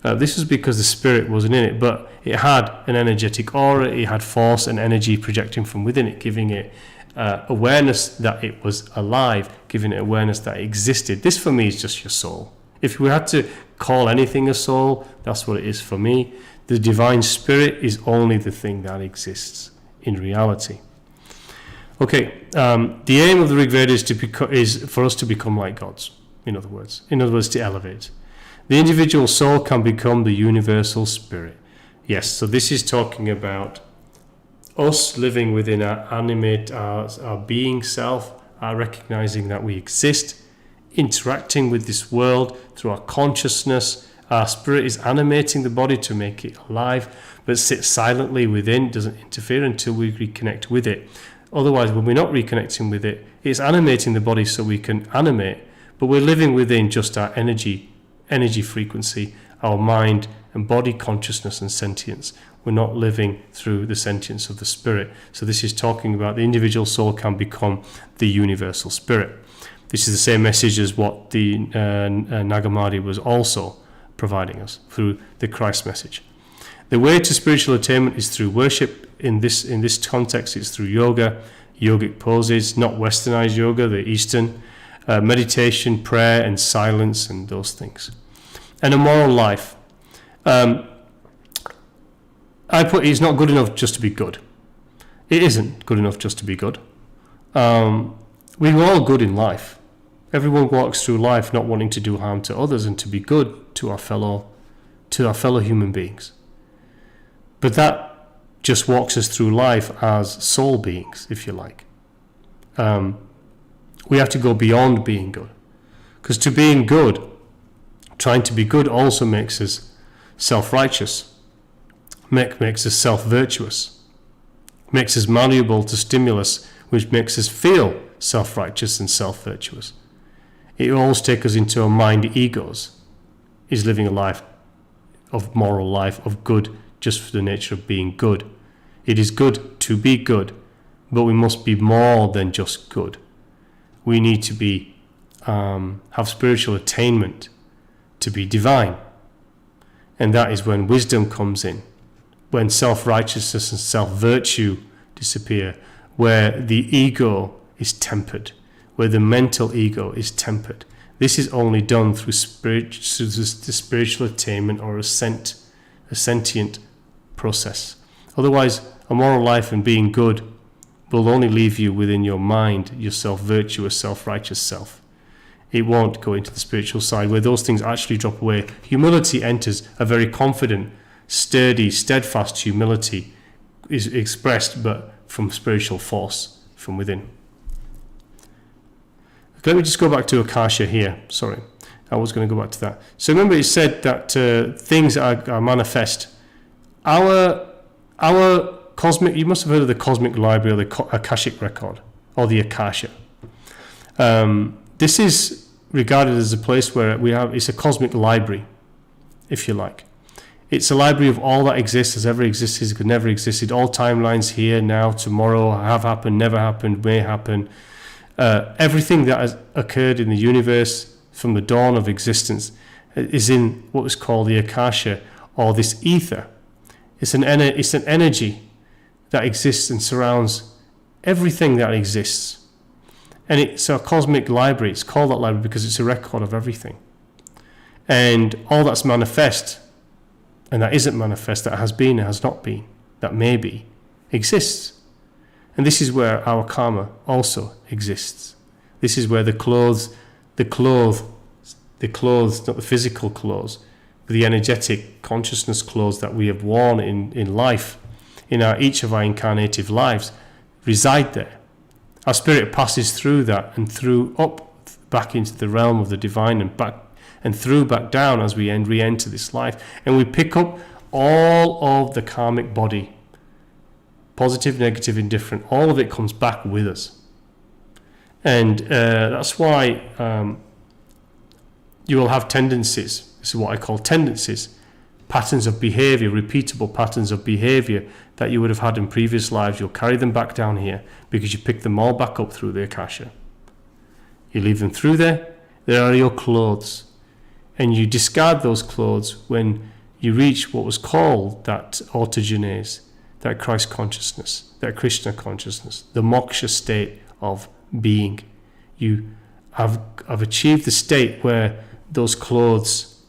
This was because the spirit wasn't in it, but it had an energetic aura, it had force and energy projecting from within it, giving it awareness that it was alive, giving it awareness that it existed. This for me is just your soul. If we had to call anything a soul, that's what it is for me. The divine spirit is only the thing that exists in reality. Okay, the aim of the Rig Veda is for us to become like gods, in other words, to elevate. The individual soul can become the universal spirit. Yes, so this is talking about us living within our animate, our being self, our recognizing that we exist, interacting with this world through our consciousness. Our spirit is animating the body to make it alive, but sits silently within, doesn't interfere until we reconnect with it. Otherwise, when we're not reconnecting with it, it's animating the body so we can animate, but we're living within just our energy frequency, our mind and body consciousness and sentience. We're not living through the sentience of the spirit. So this is talking about the individual soul can become the universal spirit. This is the same message as what the Nag Hammadi was also providing us through the Christ message. The way to spiritual attainment is through worship. In this context, it's through yoga, yogic poses, not westernized yoga, the Eastern, meditation, prayer, and silence, and those things. And a moral life. I put it's not good enough just to be good. It isn't good enough just to be good. We're all good in life. Everyone walks through life not wanting to do harm to others and to be good to our fellow human beings. But that just walks us through life as soul beings, if you like. We have to go beyond being good. Because to being good, trying to be good also makes us self-righteous, makes us self-virtuous, makes us malleable to stimulus, which makes us feel self-righteous and self-virtuous. It always takes us into our mind egos, is living a life of moral life, of good, just for the nature of being good. It is good to be good, but we must be more than just good. We need to be have spiritual attainment to be divine. And that is when wisdom comes in, when self-righteousness and self-virtue disappear, where the ego is tempered, where the mental ego is tempered. This is only done through the spiritual attainment or a sentient process. Otherwise, a moral life and being good will only leave you within your mind, your self-virtuous, self-righteous self. It won't go into the spiritual side where those things actually drop away. Humility enters. A very confident, sturdy, steadfast humility is expressed, but from spiritual force from within. Let me just go back to Akasha here. Sorry, I was going to go back to that. So remember, it said that things are manifest. Our cosmic, you must have heard of the cosmic library or the Akashic record or the Akasha. This is regarded as a place where it's a cosmic library, if you like. It's a library of all that exists, has ever existed, could never existed, all timelines here, now, tomorrow, have happened, never happened, may happen. Everything that has occurred in the universe from the dawn of existence is in what is called the Akasha, or this ether. It's an energy that exists and surrounds everything that exists. And it's a cosmic library. It's called that library because it's a record of everything. And all that's manifest and that isn't manifest, that has been, has not been, that may be, exists. And this is where our karma also exists. This is where the clothes, not the physical clothes, but the energetic consciousness clothes that we have worn in life, in each of our incarnative lives, reside there. Our spirit passes through that and through up back into the realm of the divine and back and through back down as we re-enter this life, and we pick up all of the karmic body, positive, negative, indifferent, all of it comes back with us. And that's why you will have tendencies. This is what I call tendencies, patterns of behavior, repeatable patterns of behavior that you would have had in previous lives. You'll carry them back down here because you pick them all back up through the Akasha. You leave them through there. There are your clothes. And you discard those clothes when you reach what was called that autogenese, that Christ consciousness, that Krishna consciousness, the moksha state of being. You have achieved the state where those clothes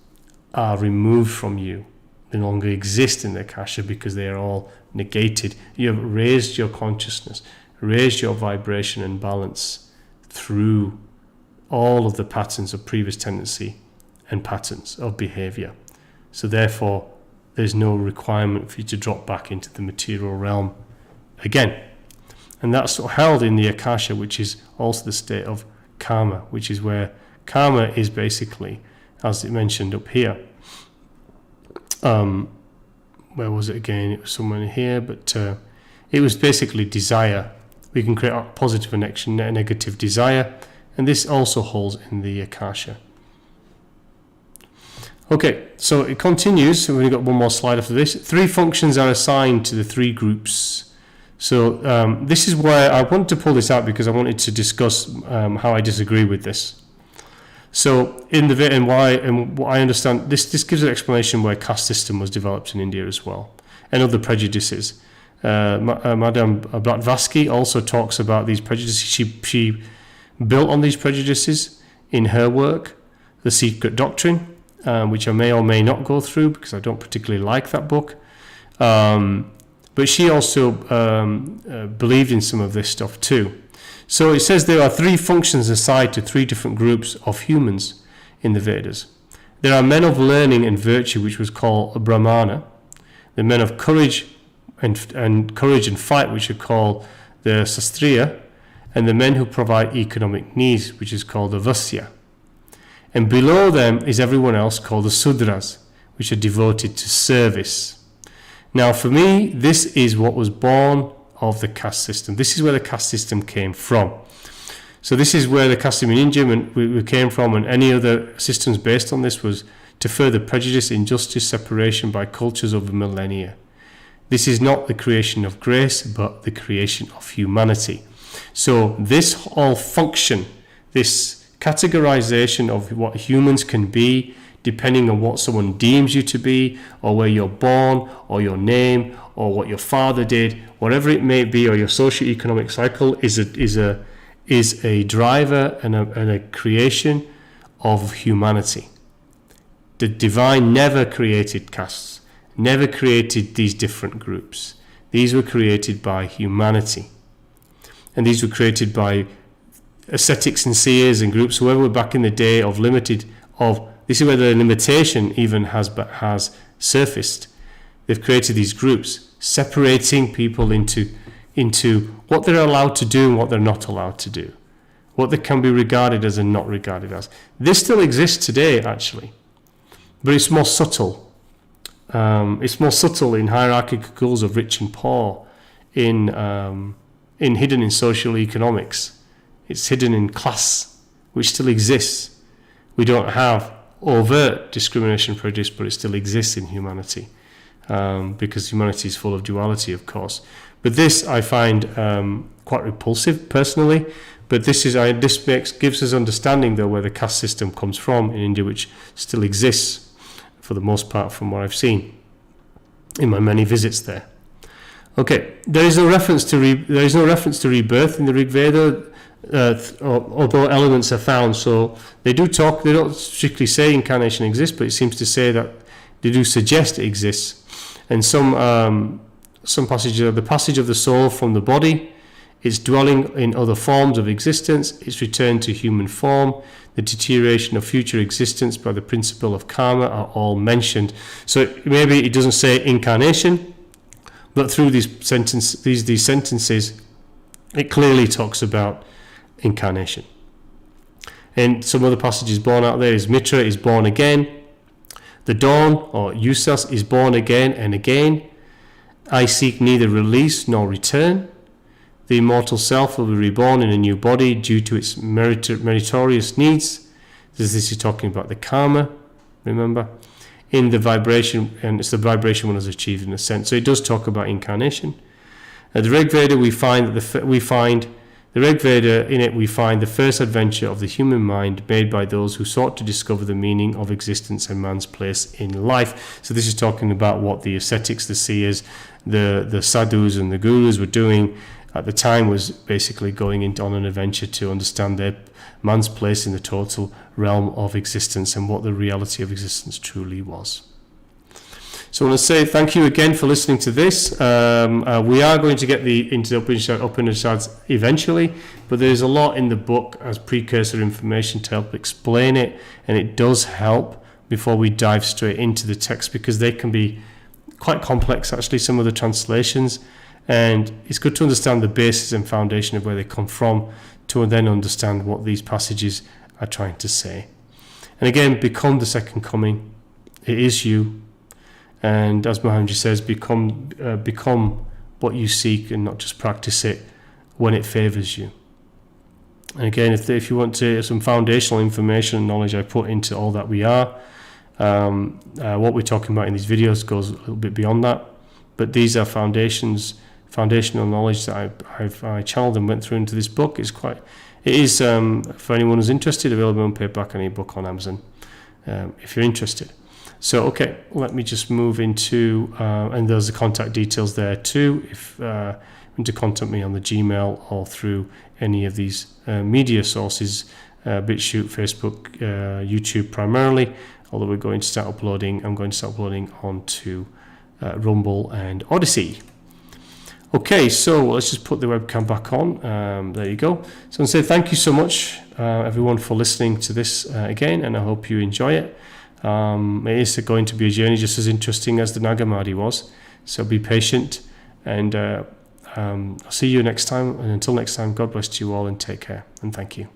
are removed from you. They no longer exist in the Akasha because they are all negated. You have raised your consciousness, raised your vibration and balance through all of the patterns of previous tendency and patterns of behavior. So therefore, there's no requirement for you to drop back into the material realm again. And that's held in the Akasha, which is also the state of karma, which is where karma is basically, as it mentioned up here. Where was it again? It was somewhere here, but it was basically desire. We can create a positive and a negative desire, and this also holds in the Akasha. Okay, so it continues. We've only got one more slide after this. 3 functions are assigned to the 3 groups. So this is where I wanted to pull this out because I wanted to discuss how I disagree with this. So in the and why and what I understand, this gives an explanation where caste system was developed in India as well, and other prejudices. Madame Blavatsky also talks about these prejudices. She built on these prejudices in her work, The Secret Doctrine, which I may or may not go through because I don't particularly like that book. But she also believed in some of this stuff too. So it says there are 3 functions assigned to 3 different groups of humans in the Vedas. There are men of learning and virtue, which was called a Brahmana. The men of courage and courage and fight, which are called the Sastriya, and the men who provide economic needs, which is called the Vasya. And below them is everyone else called the Sudras, which are devoted to service. Now for me, this is what was born of the caste system. This is where the caste system came from. So this is where the caste system in India we came from, and any other systems based on this was to further prejudice, injustice, separation by cultures over millennia. This is not the creation of grace, but the creation of humanity. So this whole function, this categorization of what humans can be, depending on what someone deems you to be, or where you're born, or your name, or what your father did, whatever it may be, or your socio-economic cycle is a driver and a creation of humanity. The divine never created castes, never created these different groups. These were created by humanity. And these were created by ascetics and seers and groups, whoever were back in the day this is where the limitation even has surfaced. They've created these groups, separating people into what they're allowed to do and what they're not allowed to do, what they can be regarded as and not regarded as. This still exists today, actually, but it's more subtle. It's more subtle in hierarchical goals of rich and poor, hidden in social economics. It's hidden in class, which still exists. We don't have overt discrimination prejudice, but it still exists in humanity, because humanity is full of duality, of course. But this I find quite repulsive personally. But gives us understanding though where the caste system comes from in India, which still exists for the most part from what I've seen in my many visits there. Okay, there is no reference to rebirth in the Rig Veda. Although elements are found, so they don't strictly say incarnation exists, but it seems to say that They do suggest it exists. And some passages are the passage of the soul from the body, its dwelling in other forms of existence, its return to human form, the deterioration of future existence by the principle of karma are all mentioned. So maybe it doesn't say incarnation, but through these sentences, it clearly talks about incarnation. And some other passages born out there is Mitra is born again, the dawn or Yusas is born again and again. I seek neither release nor return. The immortal self will be reborn in a new body due to its meritorious needs. This is talking about the karma, remember? In the vibration, and it's the vibration one has achieved in a sense. So it does talk about incarnation. The Rig Veda, we find the first adventure of the human mind made by those who sought to discover the meaning of existence and man's place in life. So this is talking about what the ascetics, the seers, the sadhus and the gurus were doing at the time, was basically going on an adventure to understand their man's place in the total realm of existence and what the reality of existence truly was. So I want to say thank you again for listening to this. We are going to get into the Upanishads eventually, but there's a lot in the book as precursor information to help explain it, and it does help before we dive straight into the text, because they can be quite complex, actually, some of the translations, and it's good to understand the basis and foundation of where they come from to then understand what these passages are trying to say. And again, become the second coming. It is you. And as Mahamji says, become what you seek and not just practice it when it favors you. And again, if you want some foundational information and knowledge I put into all that we are, what we're talking about in these videos goes a little bit beyond that. But these are foundational knowledge that I channeled and went through into this book. It is for anyone who's interested, available on paperback and ebook on Amazon, if you're interested. So, okay, let me just move into, and there's the contact details there too, if you want to contact me on the Gmail or through any of these media sources, BitChute, Facebook, YouTube primarily, although I'm going to start uploading onto Rumble and Odyssey. Okay, so let's just put the webcam back on. There you go. So I say thank you so much, everyone, for listening to this again, and I hope you enjoy it. It is going to be a journey just as interesting as the Nagamadi was, so be patient, and I'll see you next time, and until next time, God bless you all and take care, and thank you.